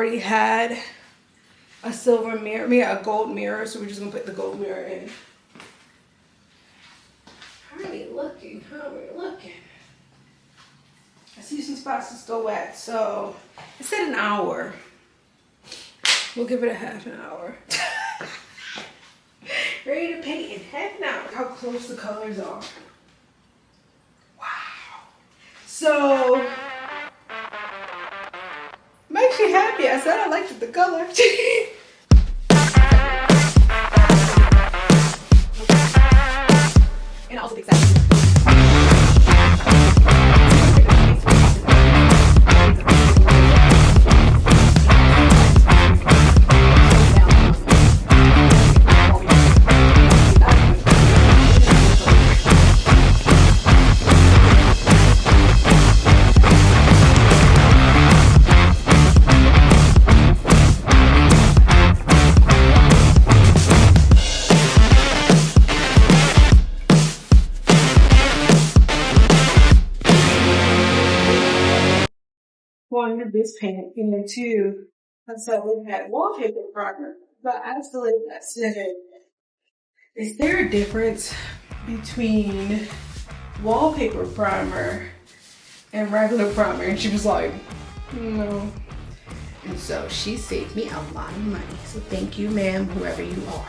already had a silver mirror, a gold mirror, so we're just gonna put the gold mirror in. How are we looking? How are we looking? I see some spots that's still wet, so it said an hour. We'll give it a half an hour. Ready to paint in half an hour. Look how close the colors are. Wow. So I'm actually happy. I said I liked the color. And also big size. One of this paint, you know, too. That's how we had wallpaper primer, but I still invested in. Is there a difference between wallpaper primer and regular primer? And she was like, no. And so she saved me a lot of money. So thank you, ma'am, whoever you are.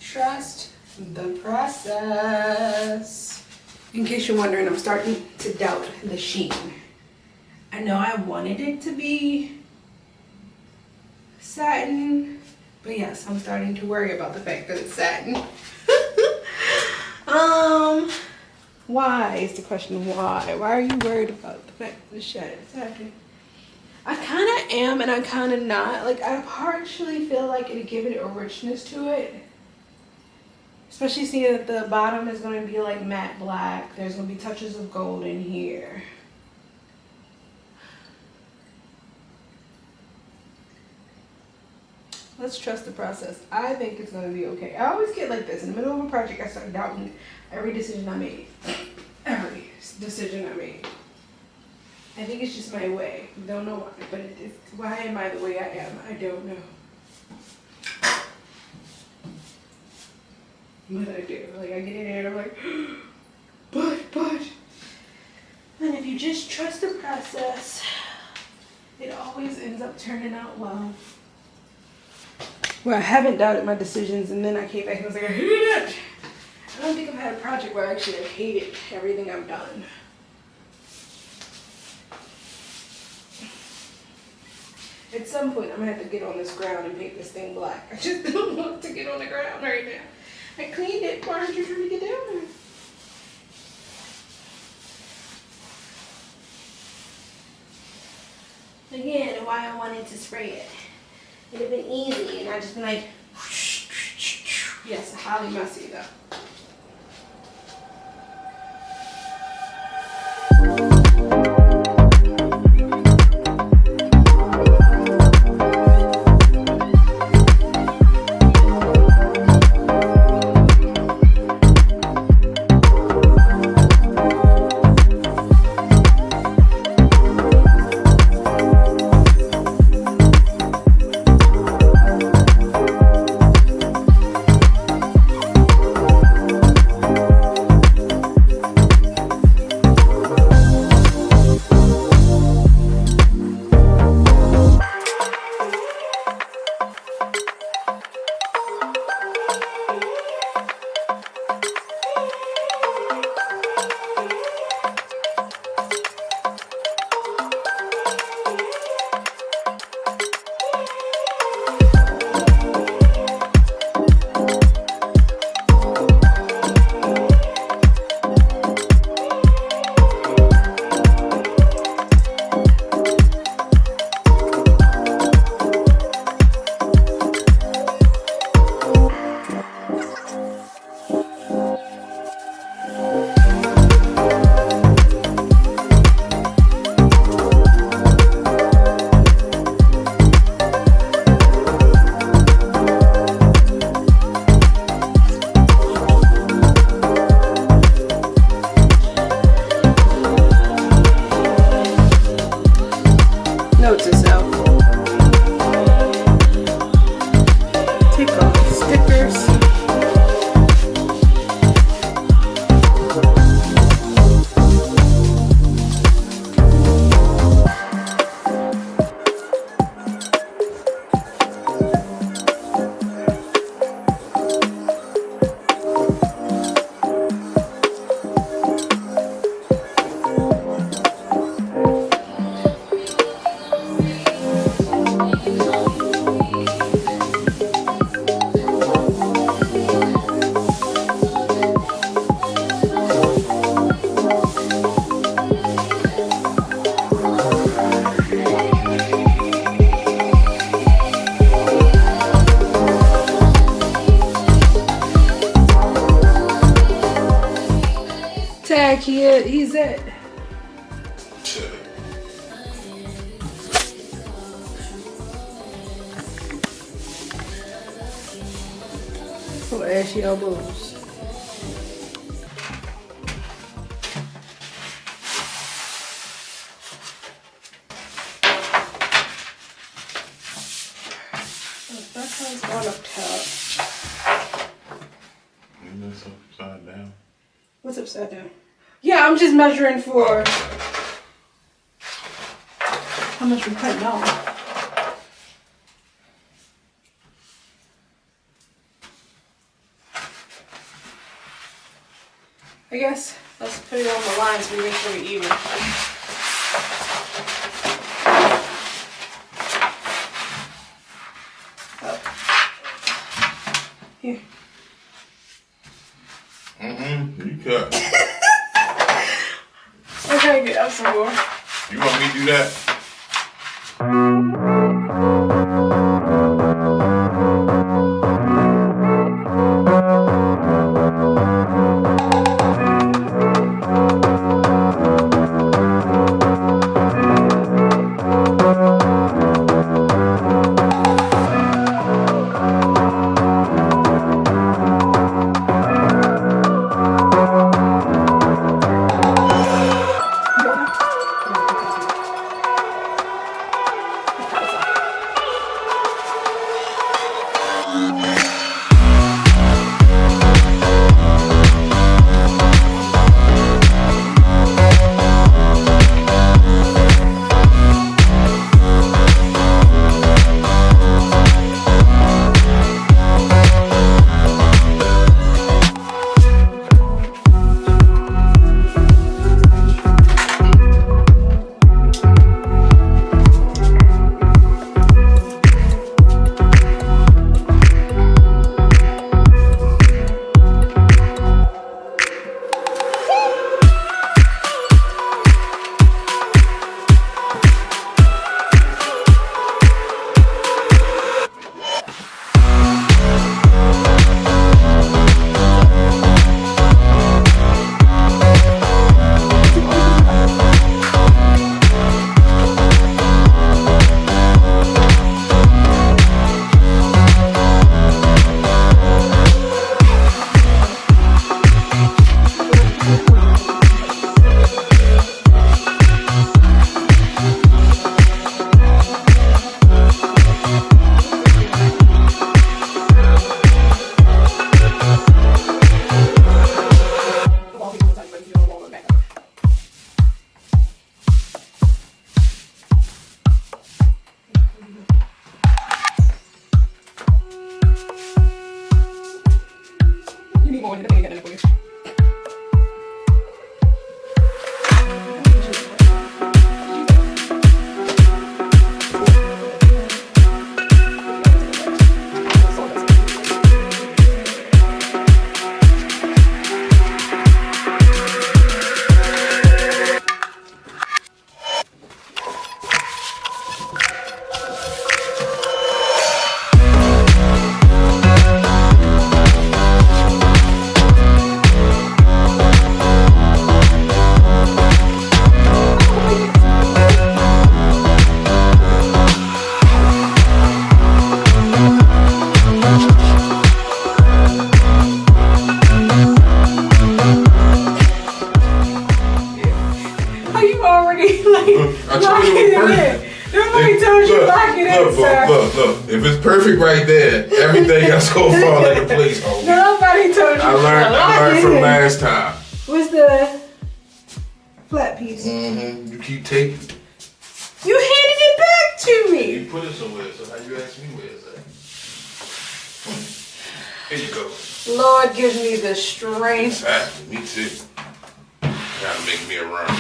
Trust the process. In case you're wondering, I'm starting to doubt the sheen. I know I wanted it to be satin, but yes, I'm starting to worry about the fact that it's satin. Why is the question? Why are you worried about the fact that it's satin? I kind of am and I kind of not. Like, I partially feel like it'd give it a richness to it. Especially seeing that the bottom is going to be like matte black. There's going to be touches of gold in here. Let's trust the process. I think it's going to be okay. I always get like this. In the middle of a project, I start doubting every decision I made. Every decision I made. I think it's just my way. Don't know why, but why am I the way I am? I don't know. What I do, like I get in there and I'm like, but, and if you just trust the process, it always ends up turning out well. Well, I haven't doubted my decisions, and then I came back and was like, I hated it. I don't think I've had a project where I actually hated everything I've done. At some point, I'm gonna have to get on this ground and paint this thing black. I just don't want to get on the ground right now. I cleaned it. Why aren't you trying to get down there? Again, why I wanted to spray it. It'd have been easy, and I just been like, yes, highly messy though. like he's it. Little ashy elbows. That's how it's going up top. Isn't this upside down? What's upside down? Yeah, I'm just measuring for how much we're cutting off. I guess let's put it on the line so we make sure we're even. Oh. Here. You cut. Okay, get up some more. You want me to do that? Look. If it's perfect right there, everything else gonna fall into place, homie. Nobody told you. I learned from last time. What's the flat piece? Mm-hmm. You keep taking. You handed it back to me. You put it somewhere, so how you ask me where it's at? Here you go. Lord gives me the strength. Exactly, me too. Gotta make me a run.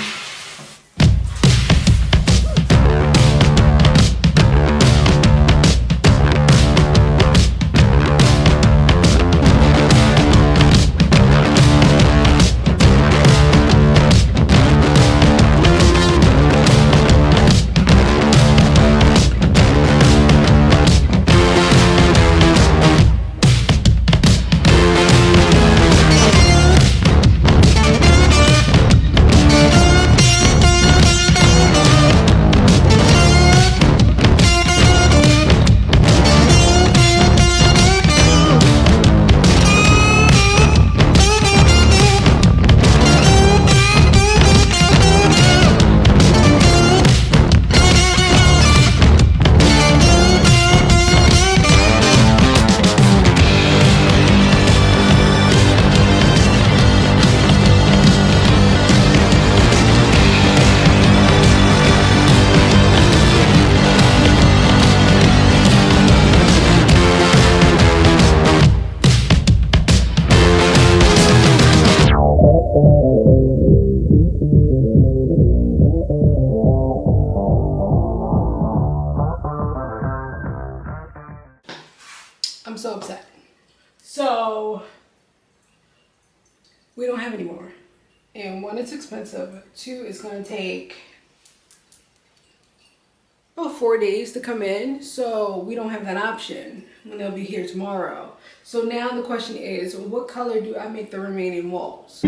I'm so upset. So we don't have any more. And one, it's expensive. Two, it's gonna take about 4 days to come in. So we don't have that option when they'll be here tomorrow. So now the question is, what color do I make the remaining walls?